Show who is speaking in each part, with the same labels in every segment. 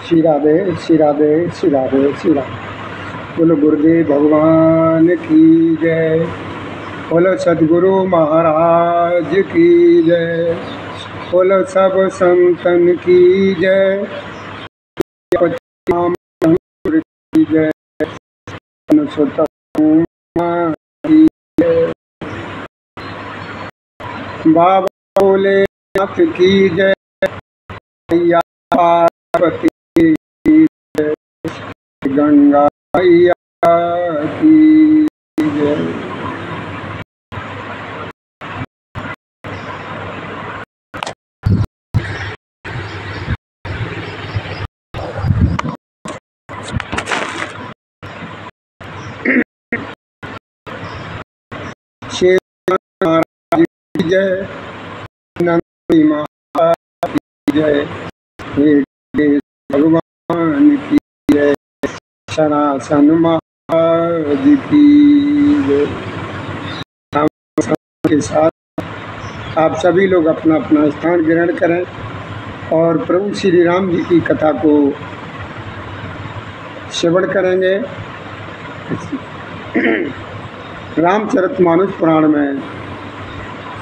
Speaker 1: श्री राधे श्री राधे श्री राधे श्री राधे। बोलो गुरुदेव भगवान की जय। बोलो सदगुरु महाराज की जय। बोलो सब संतन की जय। की जय। बाबा भोलेनाथ की जय। पार्वती की जय। गंगा मैया की जय। शेर महाराज की जय। नंदी महाराज की जय। हे भगवान की जय। सनातन महाराज की जय। के साथ आप सभी लोग अपना अपना स्थान ग्रहण करें और प्रभु श्री राम जी की कथा को श्रवण करेंगे। रामचरितमानस पुराण में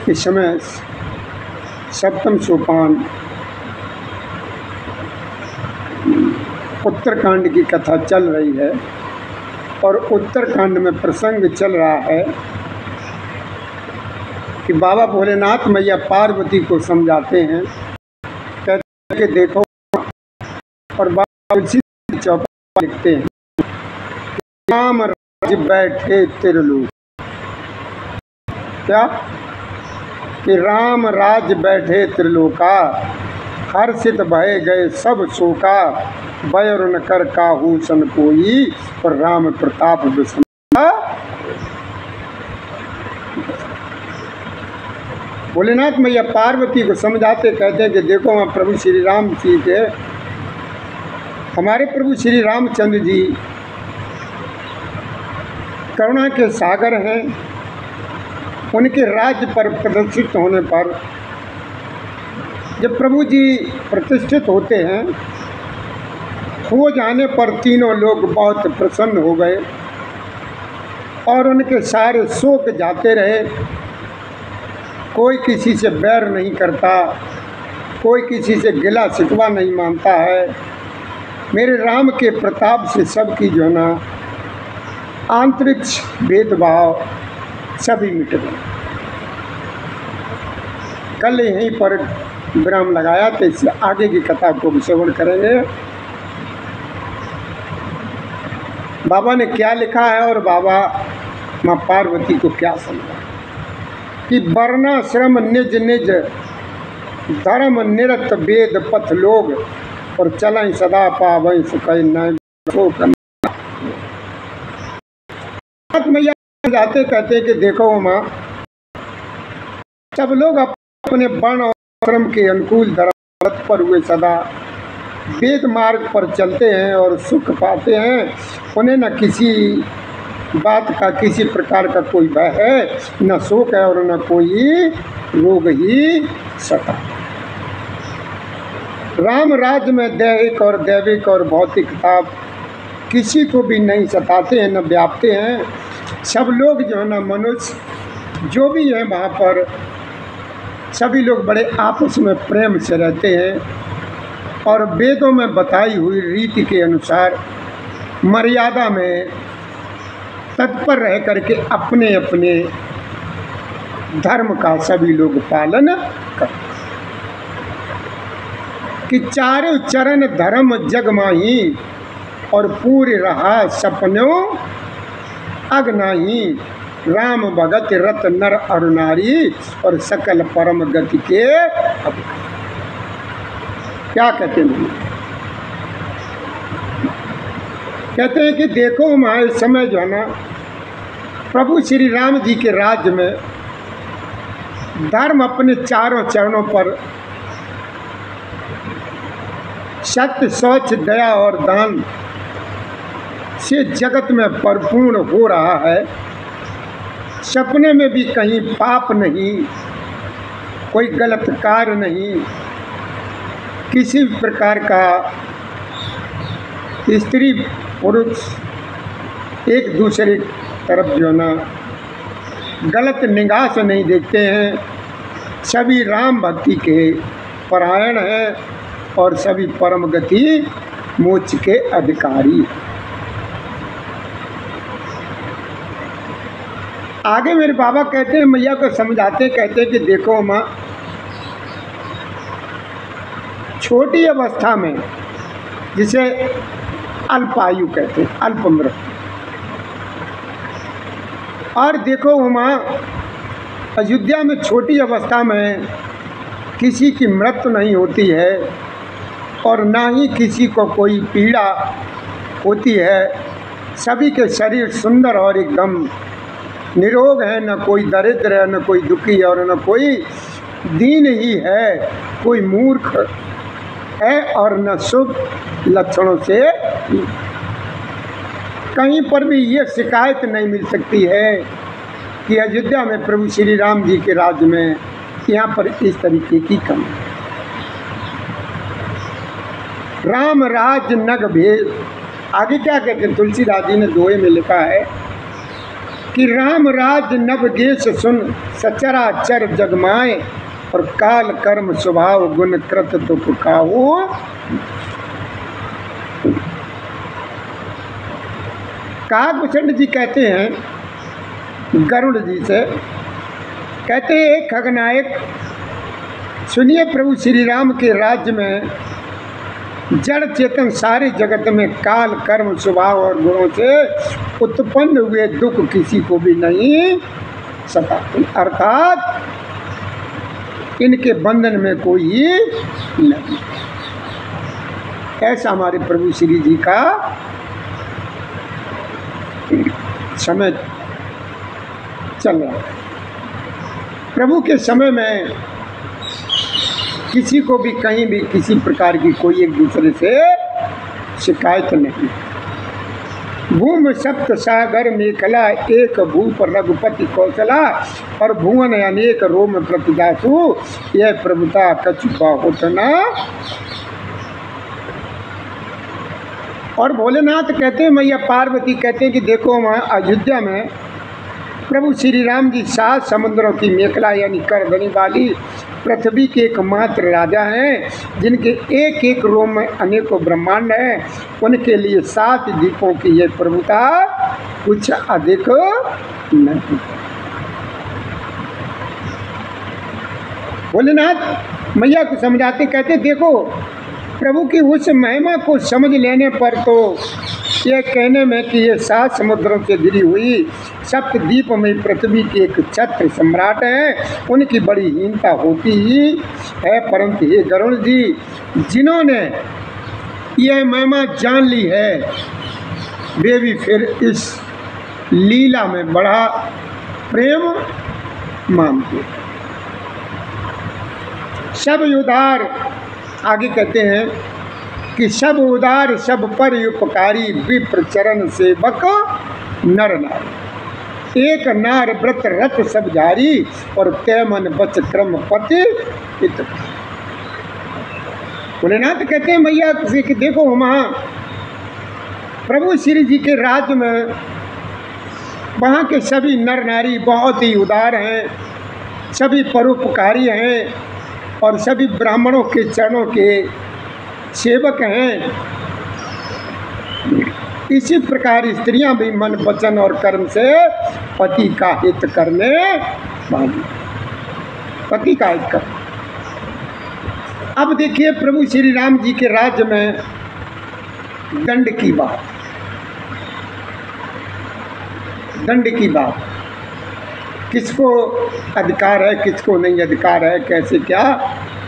Speaker 1: इस समय सप्तम सोपान उत्तरकांड की कथा चल रही है और उत्तरकांड में प्रसंग चल रहा है कि बाबा भोलेनाथ मैया पार्वती को समझाते हैं, कहते हैं कि देखो, और बाबा तुलसी चौपाई लिखते हैं, राम राज बैठे त्रिलोक। क्या कि राम राज बैठे त्रिलोका, हर्षित भय गए सब शोका, बैर न कर काहू सन कोई, और राम प्रताप विस्मया। भोलेनाथ मैया पार्वती को समझाते कहते हैं कि देखो, वहाँ प्रभु श्री राम जी के, हमारे प्रभु श्री रामचंद्र जी करुणा के सागर हैं। उनके राज्य पर प्रतिष्ठित होने पर जब प्रभु जी प्रतिष्ठित होते हैं, हो जाने पर तीनों लोग बहुत प्रसन्न हो गए और उनके सारे शोक जाते रहे। कोई किसी से बैर नहीं करता, कोई किसी से गिला शिकवा नहीं मानता है। मेरे राम के प्रताप से सबकी जो ना आंतरिक भेदभाव सभी मिट गए। कल यहीं पर विराम लगाया, तो इससे आगे की कथा को श्रवण करेंगे। बाबा ने क्या लिखा है और बाबा माँ पार्वती को क्या समझा कि वर्णाश्रम निज निज धर्म निरत वेद पथ लोग, और चलें सदा पावै सुखै नय शोक। मैया जाते कहते कि देखो माँ, सब लोग अपने वर्ण और धर्म के अनुकूल धर्म पर हुए सदा वेद मार्ग पर चलते हैं और सुख पाते हैं। उन्हें न किसी बात का, किसी प्रकार का कोई भय है, न शोक है और न कोई रोग ही सता। राम राज्य में दैहिक और दैविक और भौतिक ताप किसी को भी नहीं सताते हैं, न व्यापते हैं। सब लोग जो है ना, मनुष्य जो भी हैं वहाँ पर सभी लोग बड़े आपस में प्रेम से रहते हैं और वेदों में बताई हुई रीति के अनुसार मर्यादा में तत्पर रह करके अपने अपने धर्म का सभी लोग पालन करते। कि चारों चरण धर्म जग माही, और पूरे रहा सपनों अगनाही। राम भगत रत नर अरु नारी, और सकल परम गति के अब। क्या कहते हैं? कहते हैं कि देखो हमारे समय जो है ना, प्रभु श्री राम जी के राज्य में धर्म अपने चारों चरणों पर सत्य, शौच, दया और दान से जगत में परिपूर्ण हो रहा है। सपने में भी कहीं पाप नहीं, कोई गलत कार्य नहीं, किसी प्रकार का स्त्री पुरुष एक दूसरे तरफ जो ना गलत निगाह से नहीं देखते हैं, सभी राम भक्ति के परायण हैं और सभी परम गति मोक्ष के अधिकारी। आगे मेरे बाबा कहते हैं, मैया को समझाते कहते हैं कि देखो माँ, छोटी अवस्था में जिसे अल्पायु कहते हैं, अल्प मृत्यु, और देखो माँ अयोध्या में छोटी अवस्था में किसी की मृत्यु नहीं होती है और ना ही किसी को कोई पीड़ा होती है। सभी के शरीर सुंदर और एकदम निरोग है, न कोई दरिद्र है, न कोई दुखी है और न कोई दीन ही है, कोई मूर्ख है और न शुभ लक्षणों से कहीं पर भी ये शिकायत नहीं मिल सकती है कि अयोध्या में प्रभु श्री राम जी के राज्य में यहाँ पर इस तरीके की कमी। राम राज नग भेद, आगे क्या कहते हैं तुलसीदास जी ने दोहे में लिखा है कि राम राज नभ गेश सुन सचराचर जगमाए और काल कर्म स्वभाव गुण कृत तो पुकाओ। काकभूषण जी कहते हैं गरुड़ जी से, कहते हैं एक खगनायक, सुनिए प्रभु श्री राम के राज्य में जड़ चेतन सारे जगत में काल कर्म स्वभाव और गुणों से उत्पन्न हुए दुख किसी को भी नहीं सताते, अर्थात इनके बंधन में कोई नहीं। ऐसा हमारे प्रभु श्री जी का समय चल रहा है। प्रभु के समय में किसी को भी कहीं भी किसी प्रकार की कोई एक दूसरे से शिकायत नहीं। भूम सप्त सागर मेखला एक भूप रघुपति कौशला और भुवन अनेक रोम प्रतिदासु यह प्रभुता कछुपा होतना। और भोलेनाथ कहते हैं, मैया पार्वती कहते हैं कि देखो वहाँ अयोध्या में प्रभु श्री राम जी 7 समुद्रों की मेखला यानी करधनी वाली पृथ्वी के एकमात्र राजा हैं, जिनके एक एक रोम में अनेकों ब्रह्मांड हैं। उनके लिए 7 द्वीपों की ये प्रभुता कुछ अधिक नहीं। भोलेनाथ मैया को समझाते कहते देखो प्रभु की उस महिमा को समझ लेने पर तो यह कहने में कि ये 7 समुद्रों से घिरी हुई सप्तद्वीप में पृथ्वी के एक छत्र सम्राट हैं, उनकी बड़ी हीनता होती ही है। परंतु ये गरुड़ जी, जिन्होंने यह महिमा जान ली है, वे भी फिर इस लीला में बड़ा प्रेम मानते। सब उदार, आगे कहते हैं कि सब उदार सब पर उपकारी विप्र चरण सेवक नर नारी, एक नार व्रत रत सब जारी और तैमन बच क्रम पति। भोलेनाथ कहते हैं मैया कि देखो वहाँ प्रभु श्री जी के राज्य में वहाँ के सभी नर नारी बहुत ही उदार हैं, सभी परोपकारी हैं और सभी ब्राह्मणों के चरणों के सेवक हैं। इसी प्रकार स्त्रियां भी मन वचन और कर्म से पति का हित करने वाली, पति का हित कर। अब देखिए प्रभु श्री राम जी के राज्य में दंड की बात, दंड की बात, किसको अधिकार है किसको नहीं अधिकार है, कैसे क्या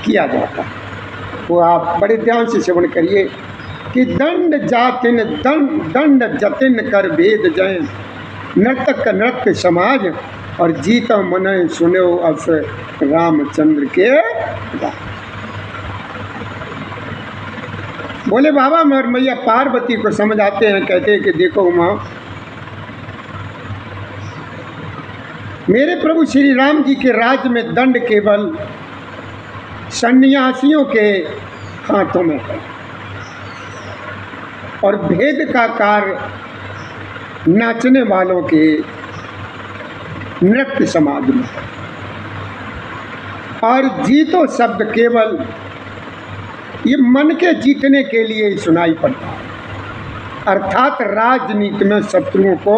Speaker 1: किया जाता है, वो आप बड़े ध्यान से श्रवण करिए कि दंड जातिन दंड जतिन कर भेद जय नर्तक नृत्य समाज और जीता मन सुनो अस रामचंद्र के। बोले बाबा और मैया पार्वती को समझाते हैं, कहते हैं कि देखो माँ, मेरे प्रभु श्री राम जी के राज्य में दंड केवल सन्यासियों के हाथों में है और भेद का कार्य नाचने वालों के नृत्य समाज में। और जीतो शब्द केवल ये मन के जीतने के लिए ही सुनाई पड़ता है, अर्थात राजनीति में शत्रुओं को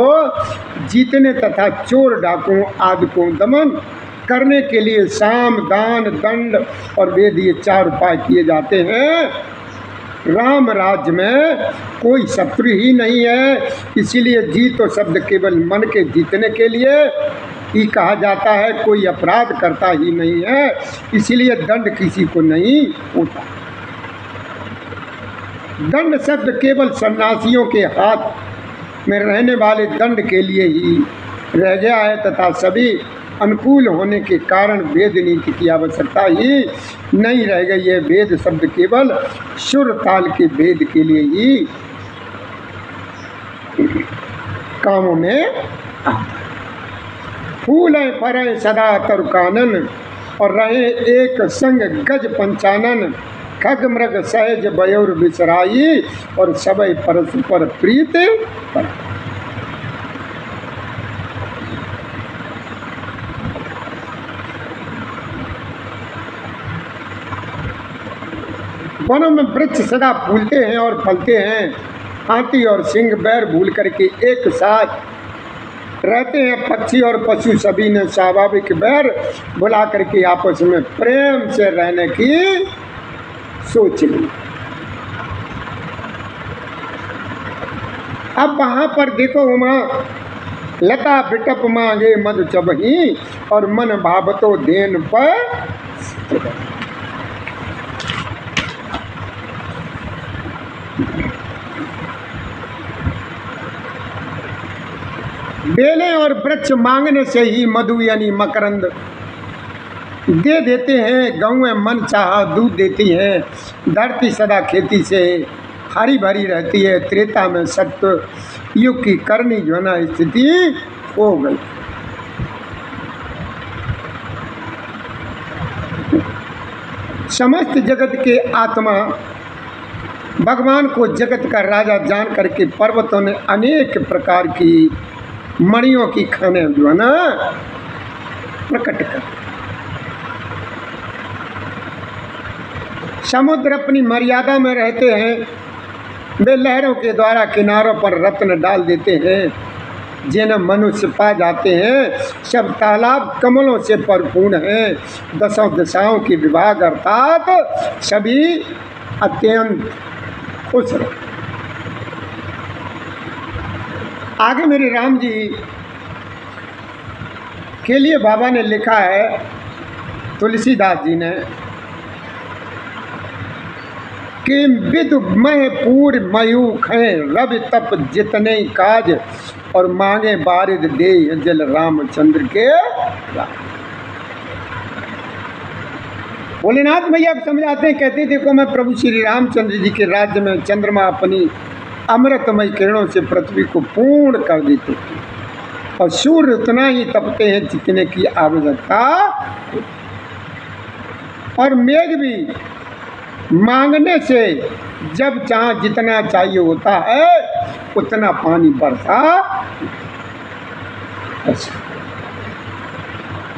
Speaker 1: जीतने तथा चोर डाकुओं आदि को दमन करने के लिए साम दान दंड और वेद ये 4 उपाय किए जाते हैं। राम राज्य में कोई शत्रु ही नहीं है, इसीलिए जीतो शब्द केवल मन के जीतने के लिए ही कहा जाता है। कोई अपराध करता ही नहीं है, इसीलिए दंड किसी को नहीं होता। दंड शब्द केवल सन्यासियों के हाथ में रहने वाले दंड के लिए ही रह गया है तथा सभी अनुकूल होने के कारण वेद नीति की आवश्यकता ही नहीं रह गई है। वेद शब्द केवल सुर ताल के वेद के लिए ही कामों में आता। फूल फरे सदा तरुकानन और रहे एक संग गज पंचानन, खग मृग सहज बयोर बिसराई और सबय परस्पर प्रीत पर। वनों में वृक्ष सदा फूलते हैं और फलते हैं, हाथी और सिंह बैर भूल करके एक साथ रहते हैं। पक्षी और पशु सभी ने स्वाभाविक बैर बुला करके आपस में प्रेम से रहने की सोच ली। अब वहां पर देखो उमा लता बिटप मांगे मधु चबही और मन भावतो देन पर। बेलें और वृक्ष मांगने से ही मधु यानी मकरंद दे देते हैं। गौएं मन चाहा दूध देती हैं। धरती सदा खेती से हरी भरी रहती है। त्रेता में सत्य युग की करनी जो है ना स्थिति हो गई। समस्त जगत के आत्मा भगवान को जगत का राजा जान करके पर्वतों ने अनेक प्रकार की मणियों की खाने जो है ना प्रकट कर। समुद्र अपनी मर्यादा में रहते हैं, वे लहरों के द्वारा किनारों पर रत्न डाल देते हैं जिन्हें मनुष्य पा जाते हैं। सब तालाब कमलों से परिपूर्ण हैं। 10 दिशाओं की विभाग अर्थात सभी अत्यंत खुश रहे। आगे मेरे राम जी के लिए बाबा ने लिखा है, तुलसीदास जी ने, कि विदु मह पूर मयूख हैं रवि तप जितने काज और मांगे बारिद दे जल रामचंद्र के। भोलेनाथ भैया समझाते हैं, कहते देखो मैं प्रभु श्री रामचंद्र जी के राज्य में चंद्रमा अपनी अमृतमय किरणों से पृथ्वी को पूर्ण कर देते हैं और सूर्य उतना ही तपते हैं जितने की आवश्यकता, और मेघ भी मांगने से जब चाह जितना चाहिए होता है उतना पानी बरसा।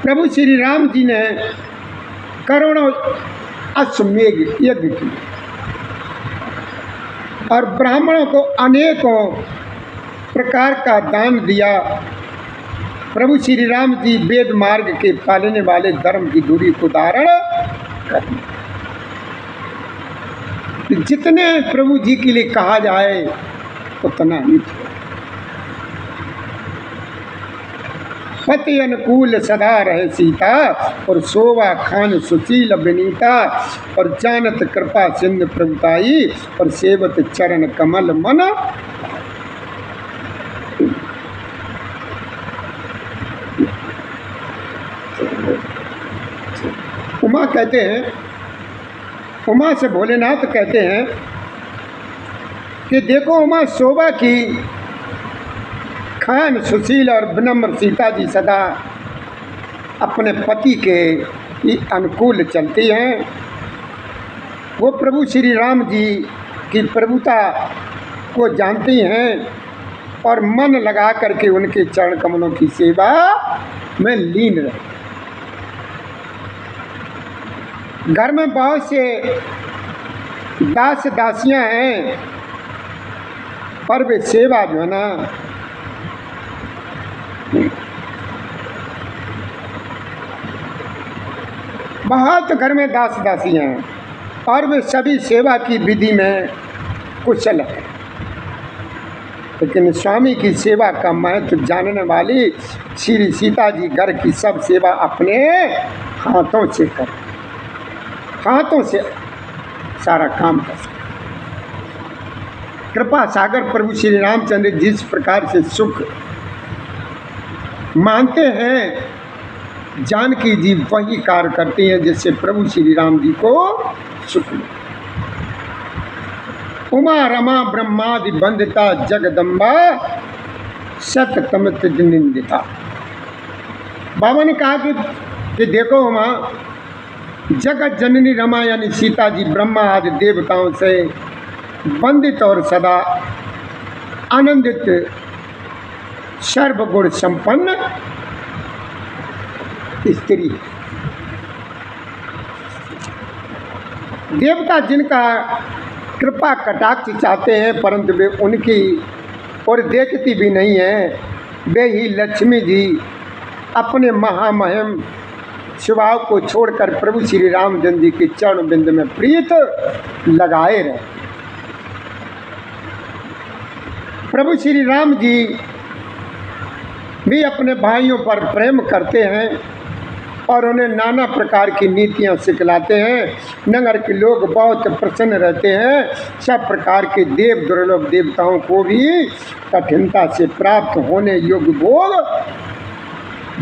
Speaker 1: प्रभु श्री राम जी ने करोड़ों अश्वमेघ यज्ञ किए और ब्राह्मणों को अनेकों प्रकार का दान दिया। प्रभु श्री राम जी वेद मार्ग के पालने वाले धर्म की दूरी को धारण कर। जितने प्रभु जी के लिए कहा जाए उतना ही। पति अनुकूल सदा रहे सीता और शोभा खान सुशील विनीता और जानत कृपा सिंधु प्रभुताई और सेवत चरण कमल मन। उमा कहते हैं, उमा से भोलेनाथ कहते हैं कि देखो उमा शोभा की खान सुशील और विनम्र सीता जी सदा अपने पति के ही अनुकूल चलती हैं। वो प्रभु श्री राम जी की प्रभुता को जानती हैं और मन लगा करके उनके चरण कमलों की सेवा में लीन रहे। घर में बहुत से दास दासियां हैं, पर वे सेवा जो है ना बहुत घर में दास दासियां हैं और वे सभी सेवा की विधि में कुशल है, लेकिन स्वामी की सेवा का महत्व जानने वाली श्री सीता जी घर की सब सेवा अपने हाथों से कर, हाथों से सारा काम कर सकते। कृपा सागर प्रभु श्री रामचंद्र जिस प्रकार से सुख मानते हैं, जानकी जी वही कार्य करती हैं जिससे प्रभु श्री राम जी को सुख मिले। उमा रमा ब्रह्मादि बंदिता जगदम्बा सततमत निंदिता। बाबा ने कहा कि देखो उमा, जगत जननी रमा यानी सीता जी ब्रह्मा आदि देवताओं से वंदित और सदा आनंदित सर्वगुण संपन्न स्त्री। देवता जिनका कृपा कटाक्ष चाहते हैं परंतु वे उनकी और देखती भी नहीं है, वे ही लक्ष्मी जी अपने महामहिम स्वभाव को छोड़कर प्रभु श्री रामचंद्र जी के चरण बिंद में प्रीत लगाए रहे। प्रभु श्री राम जी भी अपने भाइयों पर प्रेम करते हैं और उन्हें नाना प्रकार की नीतियां सिखलाते हैं। नगर के लोग बहुत प्रसन्न रहते हैं। सब प्रकार के देव दुर्लभ देवताओं को भी कठिनता से प्राप्त होने योग्य भोग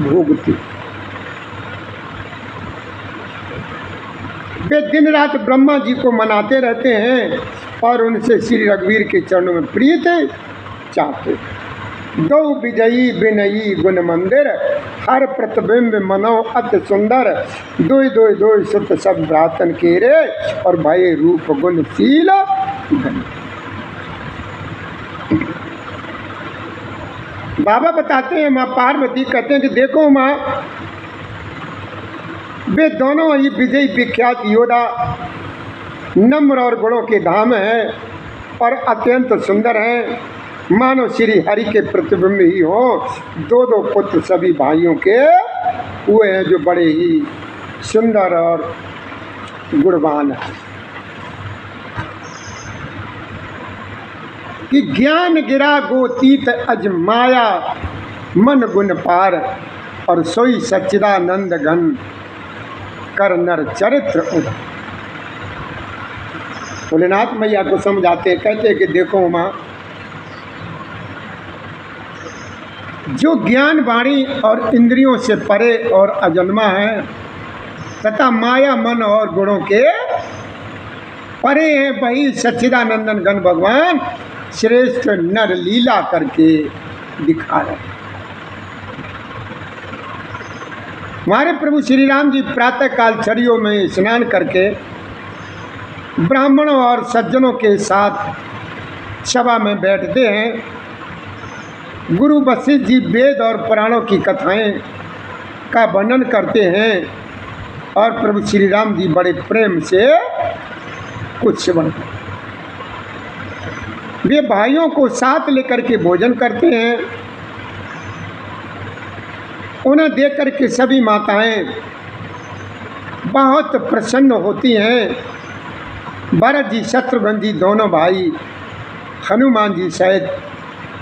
Speaker 1: भोगते। वे दिन रात ब्रह्मा जी को मनाते रहते हैं और उनसे श्री रघुवीर के चरणों में प्रीत चाहते। दो विजयी विनयी गुण मंदिर, हर प्रतिबिंब मनो अति सुंदर, दोय दोय दोय सुत सब भ्रातन केरे, और भय रूप गुणशील गण। बाबा बताते हैं, माँ पार्वती कहते हैं कि देखो माँ, वे दोनों ही विजयी विख्यात योद्धा नम्र और गुणों के धाम हैं और अत्यंत सुंदर हैं, मानो श्री हरि के प्रतिबिंब ही हो। दो दो पुत्र सभी भाइयों के हुए हैं जो बड़े ही सुंदर और गुणवान हैं। कि ज्ञान गिरा गोतीत अजमाया मन गुण पार, और सोई सच्चिदानंद घन कर नर चरित्र उद। भोलेनाथ मैया को समझाते हैं, कहते हैं कि देखो माँ, जो ज्ञान वाणी और इंद्रियों से परे और अजन्मा है तथा माया मन और गुणों के परे हैं, वही सच्चिदानंदन घन भगवान श्रेष्ठ नर लीला करके दिखा रहे। हमारे प्रभु श्री राम जी प्रातः काल छड़ियों में स्नान करके ब्राह्मणों और सज्जनों के साथ सभा में बैठते हैं। गुरु वशिष्ठ जी वेद और पुराणों की कथाएं का वर्णन करते हैं और प्रभु श्री राम जी बड़े प्रेम से कुछ सेवन करते। वे भाइयों को साथ लेकर के भोजन करते हैं। उन्हें देख कर के सभी माताएं बहुत प्रसन्न होती हैं। भरत जी शत्रुघ्न जी दोनों भाई हनुमान जी सहित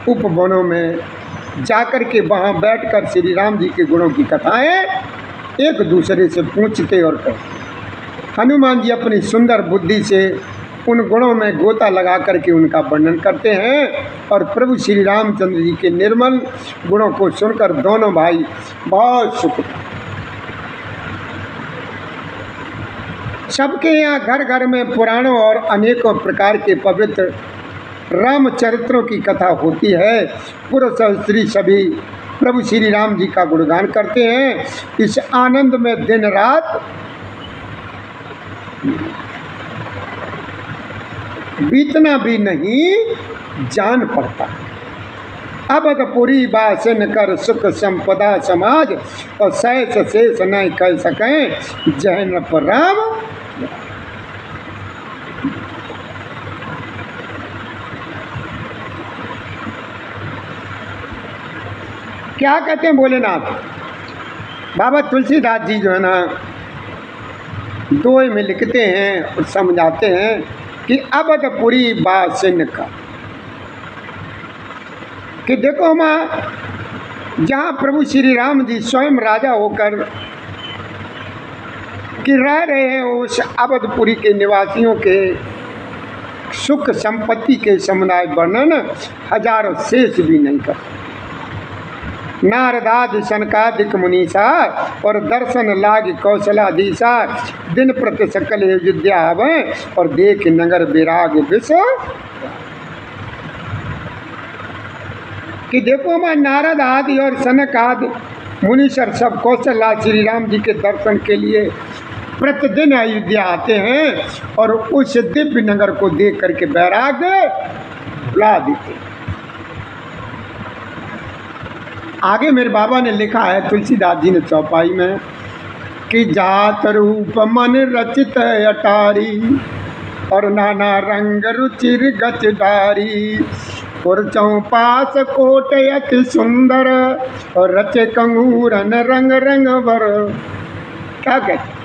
Speaker 1: उपवनों में जाकर के वहाँ बैठकर श्री राम जी के गुणों की कथाएं एक दूसरे से पूछते और कहते। हनुमान जी अपनी सुंदर बुद्धि से उन गुणों में गोता लगा करके उनका वर्णन करते हैं और प्रभु श्री रामचंद्र जी के निर्मल गुणों को सुनकर दोनों भाई बहुत सुख। सबके यहाँ घर घर में पुराणों और अनेकों प्रकार के पवित्र रामचरित्रों की कथा होती है। पुरुष और स्त्री सभी प्रभु श्री राम जी का गुणगान करते हैं। इस आनंद में दिन रात बीतना भी नहीं जान पड़ता। अवधपुरी बासन कर सुख संपदा समाज, और सहस शेष नहीं कह सकें जैन पर राम। क्या कहते हैं भोलेनाथ? बाबा तुलसीदास जी जो है ना, दोहे में लिखते हैं और समझाते हैं कि अवधपुरी बासिन का, कि देखो हम जहाँ प्रभु श्री राम जी स्वयं राजा होकर कि रह रहे हैं, उस अवधपुरी के निवासियों के सुख संपत्ति के समुदाय वर्णन हजारों शेष भी नहीं कर। नारदादि सनकादिक मुनीसा, और दर्शन लाग कौशलाधीशा, दिन प्रति सकल अयोध्या आवे, और देख नगर विराग विश्व। कि देखो मैं नारद आदि और सनक आदि मुनीश्वर सब कौशला श्री राम जी के दर्शन के लिए प्रतिदिन अयोध्या आते हैं, और उस दिव्य नगर को देख करके वैराग्य ला देते। आगे मेरे बाबा ने लिखा है तुलसीदास जी ने चौपाई में कि जात रूप मन रचित अटारी, और नाना रंग रुचिर गचदारी, और चौपास कोट अति सुंदर, और रचे कंगूरन रंग रंग वर। क्या कहते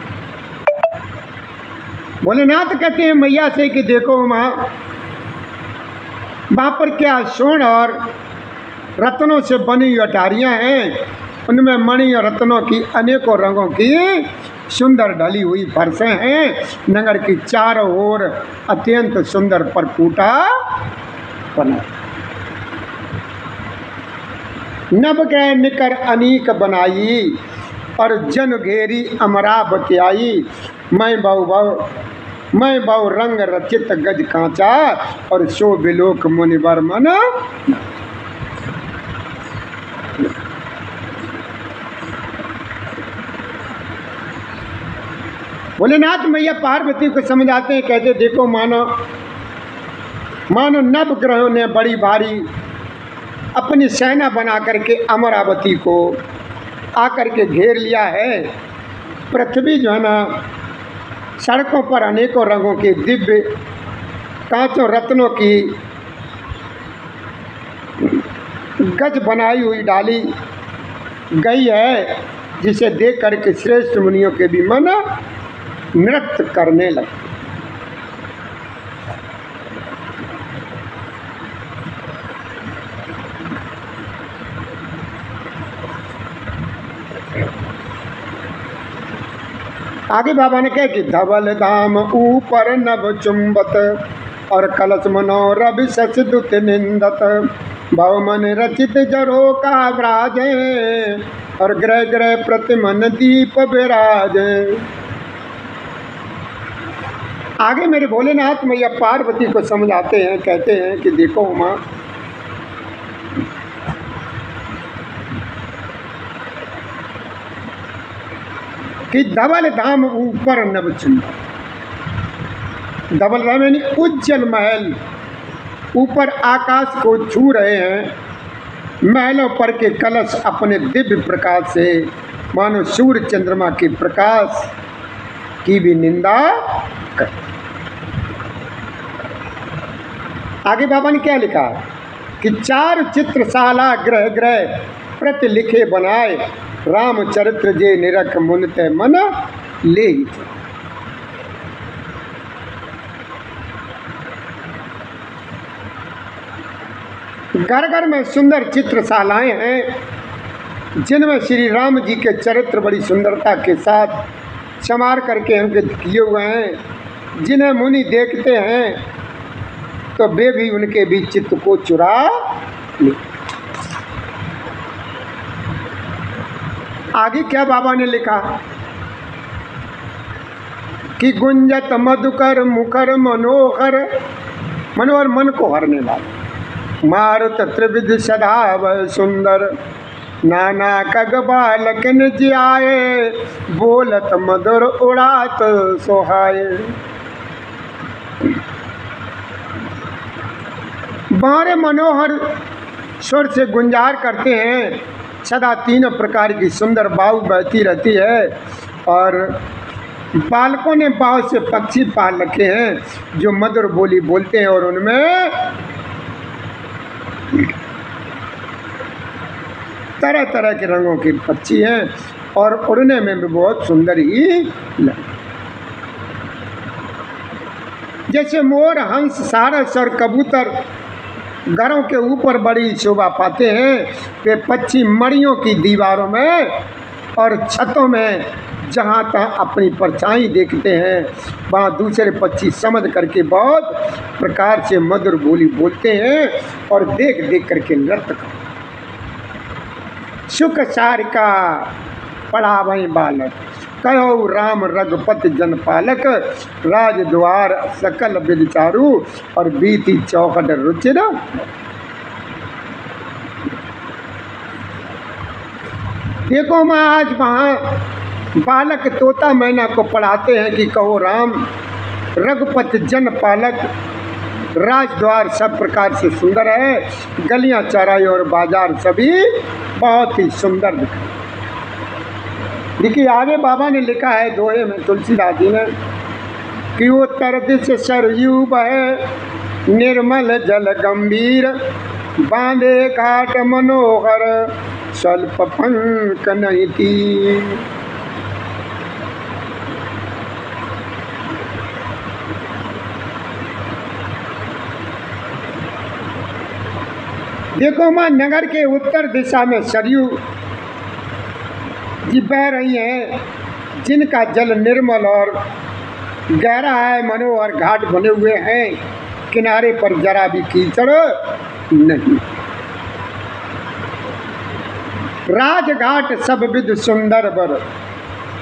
Speaker 1: भोलेनाथ? कहते हैं मैया से कि देखो माँ, वहाँ पर क्या स्वर्ण और रत्नों से बनी अटारियाँ हैं, उनमें मणि और रत्नों की अनेकों रंगों की सुंदर ढली हुई फर्शें हैं। नगर की चारों ओर अत्यंत सुंदर परकूटा बना। नभ के निकर अनीक बनाई, और जन घेरी अमरावती आई। मैं बहु रंग रचित गज कांचा, और सो बिलोक मुनिवर मन। भोलेनाथ मैया पार्वती को समझाते हैं, कहते देखो मानो नव ग्रहों ने बड़ी भारी अपनी सेना बना करके अमरावती को आकर के घेर लिया है। पृथ्वी जो है ना, सड़कों पर अनेकों रंगों के दिव्य कांचों रत्नों की गज बनाई हुई डाली गई है, जिसे देख करके श्रेष्ठ मुनियों के भी मन नृत्य करने लगे। आगे बाबा ने कहा कि धवल धाम ऊपर नभ चुंबत, और कलश मनोरभ सच दुत निंदत, भव मन रचित जरो का व्राजे, और ग्रह ग्रह प्रतिमन दीप विराजे। आगे मेरे भोलेनाथ मैया पार्वती को समझाते हैं, कहते हैं कि देखो माँ, कि धवल धाम ऊपर नभ चुंबत। धवल धाम यानी उज्जवल महल ऊपर आकाश को छू रहे हैं। महलों पर के कलश अपने दिव्य प्रकाश से मानो सूर्य चंद्रमा के प्रकाश की भी निंदा कर। आगे बाबा ने क्या लिखा कि चार चित्रशाला ग्रह ग्रह प्रति लिखे बनाए, रामचरित्र जे निरख मुनते मन ले। घर घर में सुंदर चित्रशालाएं हैं, जिनमें श्री राम जी के चरित्र बड़ी सुंदरता के साथ संवार करके अंकित किए हुए हैं। जिन्हें मुनि देखते हैं तो वे भी उनके भी चित्त को चुरा ले। आगे क्या बाबा ने लिखा कि गुंजत मधुकर मुखर मनोहर, मनोहर मन को हरने वाला, मारुत त्रिविध सदा सुंदर, नाना कग बालक निज आए, बोलत मधुर उड़ात सोहाए। बारे मनोहर स्वर से गुंजार करते हैं। सदा तीनों प्रकार की सुंदर वायु बहती रहती है और बालकों ने बाव से पक्षी पाल रखे हैं जो मधुर बोली बोलते हैं और उनमें तरह तरह के रंगों के पक्षी हैं और उड़ने में भी बहुत सुंदर ही लगते। जैसे मोर, हंस, सारस और कबूतर घरों के ऊपर बड़ी शोभा पाते हैं, वे पक्षी मड़ियों की दीवारों में और छतों में जहाँ तहाँ अपनी परछाई देखते हैं, वहाँ दूसरे पक्षी समझ करके बहुत प्रकार से मधुर बोली बोलते हैं और देख देख करके नृत्य करते। सुख सारिका पढ़ा वही बालक, कहो राम रघुपति जन पालक, राजद्वार सकल विचारू और बीती चौखट रुचिर। देखो माँ, आज वहाँ बालक तोता मैना को पढ़ाते हैं कि कहो राम रघुपति जन पालक, राजद्वार सब प्रकार से सुंदर है, गलियां चौराहे और बाजार सभी बहुत ही सुंदर दिखाई। देखिए आगे बाबा ने लिखा है दोहे में तुलसीदास जी ने कि उत्तर दिश सरयू बहे निर्मल जल गंभीर, बांधे घाट मनोहर स्वल्प पंख नहीं तीर। देखो माँ, नगर के उत्तर दिशा में सरयू जी बह रही हैं, जिनका जल निर्मल और गहरा है, मनोहर घाट बने हुए हैं, किनारे पर जरा भी कीचड़ नहीं। राजघाट सब विध सुंदर बर,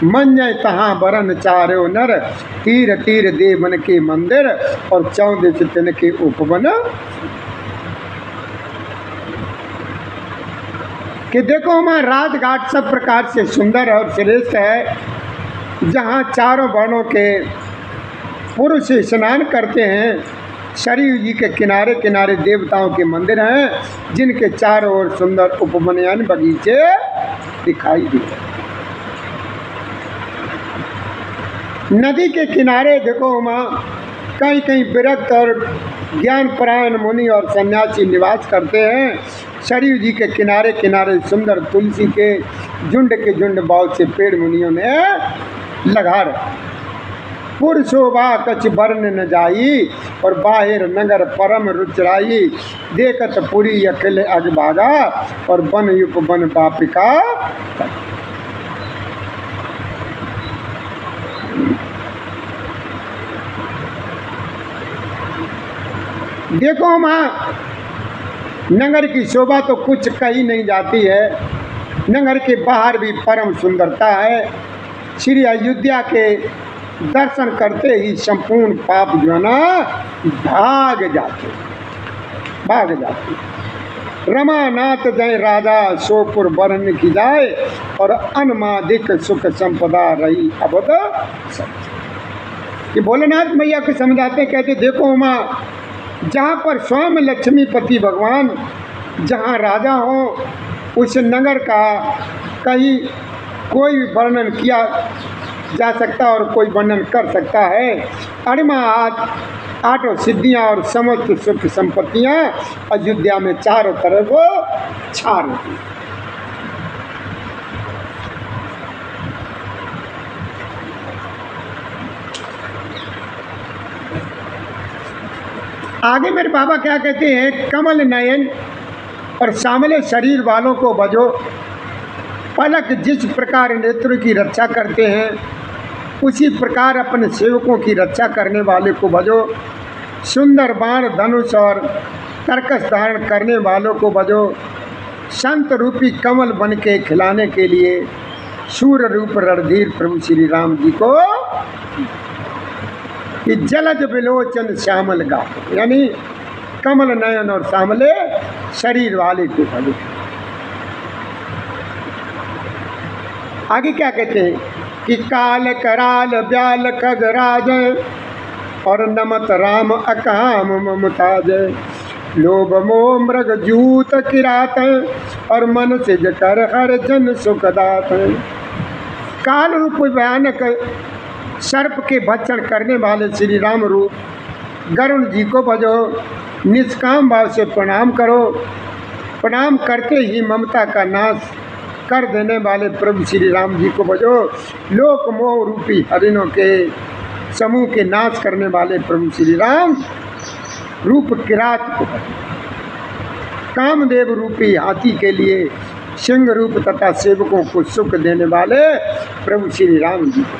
Speaker 1: मंजय तहाँ बरन चारो नर, तीर तीर देवन के मंदिर और चौदिश तिन के उपवन। कि देखो माँ, राजघाट सब प्रकार से सुंदर और श्रेष्ठ है, जहाँ चारों वर्णों के पुरुष स्नान करते हैं। सरयू जी के किनारे किनारे देवताओं के मंदिर हैं, जिनके चारों ओर सुंदर उपवन बगीचे दिखाई दे। नदी के किनारे देखो माँ, कहीं कहीं विरक्त और ज्ञान परायण मुनि और सन्यासी निवास करते हैं। सरयू जी के किनारे किनारे सुंदर तुलसी के झुंड बहुत से पेड़ मुनियों ने लगा रहे। पुर शोभा कछ वर्ण न जाई और बाहिर नगर परम रुचराई, देखत पुरी अखिल अगभागा और बन युप बन बापिका। देखो माँ, नगर की शोभा तो कुछ कही नहीं जाती है। नगर के बाहर भी परम सुंदरता है। श्री अयोध्या के दर्शन करते ही संपूर्ण पाप जो है ना भाग जाते। रमानाथ जय राजा सोपुर वर्ण की जाए और अनमादिक सुख संपदा रही अबद। कि भोलेनाथ मैया को समझाते कहते, देखो माँ, जहाँ पर स्वयं लक्ष्मीपति भगवान जहाँ राजा हो, उस नगर का कहीं कोई भी वर्णन किया जा सकता और कोई वर्णन कर सकता है। अरिमा आठों सिद्धियाँ और समस्त सुख संपत्तियाँ अयोध्या में चारों तरफ छा रही। आगे मेरे बाबा क्या कहते हैं, कमल नयन और सामले शरीर वालों को भजो, पलक जिस प्रकार नेत्र की रक्षा करते हैं, उसी प्रकार अपने सेवकों की रक्षा करने वाले को भजो। सुंदर बाण धनुष और तरकस धारण करने वालों को भजो। संत रूपी कमल बन के खिलाने के लिए सूर्य रूप रणधीर प्रभु श्री राम जी को कि जलज विलोचन श्यामल गा, यानी कमल नयन और श्यामले शरीर वाले को भजो। आगे क्या कहते हैं कि काल कराल ब्याल खगराज और नमत राम अकाम ममताज, लोभ मोह मृग जूत किरात और मन से जकर हर जन सुखदात। काल रूप भयानक सर्प के भक्षण करने वाले श्री राम रूप गरुण जी को भजो, निष्काम भाव से प्रणाम करो। प्रणाम करते ही ममता का नाश कर देने वाले प्रभु श्री राम जी को भजो। लोक मोह रूपी हरिणों के समूह के नाश करने वाले प्रभु श्री राम रूप किरात को भजो। कामदेव रूपी हाथी के लिए सिंह रूप तथा सेवकों को सुख देने वाले प्रभु श्री राम जी को।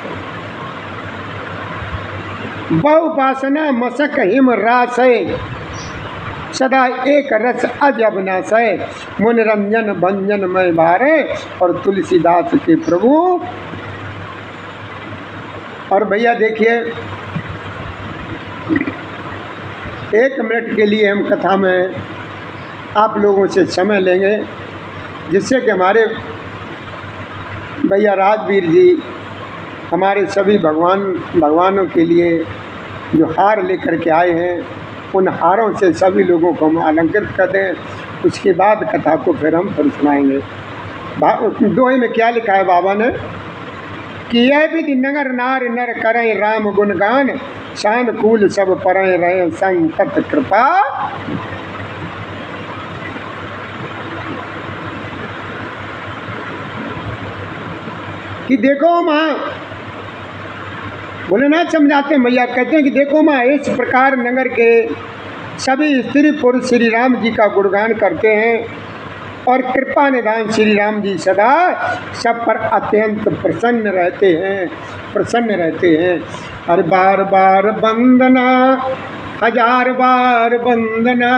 Speaker 1: बहु वासना मशक हिम रास है, सदा एक रस अज अविनाश है। मनोरंजन भंजन में भारे और तुलसीदास के प्रभु। और भैया देखिए, 1 मिनट के लिए हम कथा में आप लोगों से समय लेंगे, जिससे कि हमारे भैया राजवीर जी हमारे सभी भगवानों के लिए जो हार लेकर के आए हैं, उन हारों से सभी लोगों को हम अलंकृत कर दें। उसके बाद कथा को फिर हम फिर सुनाएंगे। दोहे में क्या लिखा है बाबा ने कि यह विधि नगर नार नर करें राम गुणगान, शान कूल सब परें रहे संतत कृपा। कि देखो माँ, भोलेनाथ समझाते हैं, मैया कहते हैं कि देखो माँ, इस प्रकार नगर के सभी स्त्री पुरुष श्री राम जी का गुणगान करते हैं और कृपा निधान श्री राम जी सदा सब पर अत्यंत प्रसन्न रहते हैं। हर बार बार वंदना, हजार बार वंदना,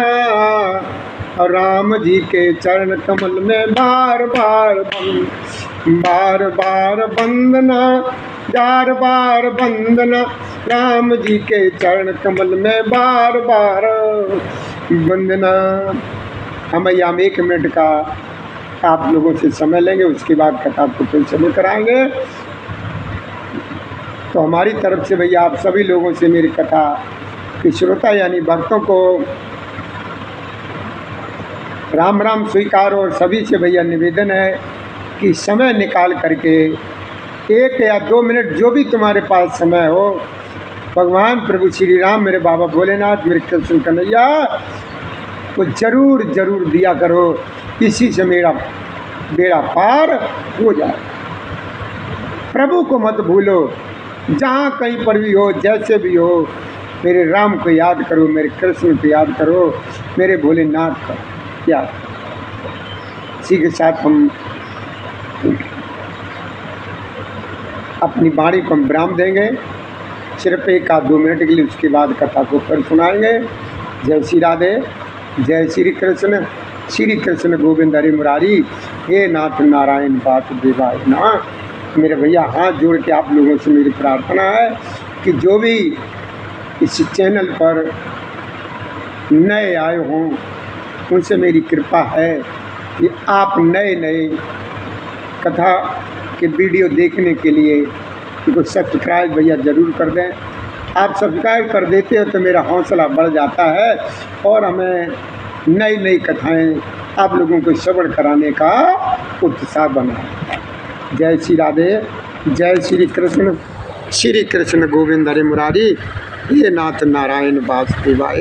Speaker 1: और राम जी के चरण कमल में बार बार वंदना, हजार बार वंदना, राम जी के चरण कमल में बार बार वंदना। हम 1 मिनट का आप लोगों से समय लेंगे, उसके बाद कथा को फिर शुरू कराएंगे। तो हमारी तरफ से भैया आप सभी लोगों से मेरी कथा के श्रोता यानी भक्तों को राम राम स्वीकार। और सभी से भैया निवेदन है कि समय निकाल करके 1 या 2 मिनट जो भी तुम्हारे पास समय हो, भगवान प्रभु श्री राम, मेरे बाबा भोलेनाथ, मेरे कृष्ण कन्हैया को जरूर जरूर दिया करो। इसी से मेरा बेड़ा पार हो जाए। प्रभु को मत भूलो, जहाँ कहीं पर भी हो, जैसे भी हो, मेरे राम को याद करो, मेरे कृष्ण को याद करो, मेरे भोलेनाथ को याद करो। इसी के साथ हम अपनी वाणी को हम विराम देंगे, सिर्फ 1 या 2 मिनट के लिए। उसके बाद कथा को फिर सुनाएंगे। जय श्री राधे, जय श्री कृष्ण गोविंद हरि मुरारी, हे नाथ नारायण वासुदेवाय नमः। मेरे भैया हाथ जोड़ के आप लोगों से मेरी प्रार्थना है कि जो भी इस चैनल पर नए आए हों, उनसे मेरी कृपा है कि आप नए कथा के वीडियो देखने के लिए उनको सब्सक्राइब भैया ज़रूर कर दें। आप सब्सक्राइब कर देते हो तो मेरा हौसला बढ़ जाता है और हमें नई कथाएं आप लोगों को श्रवण कराने का उत्साह बना। जय श्री राधे, जय श्री कृष्ण गोविंद हरि मुरारी, ये नाथ नारायण वासुदेवाय।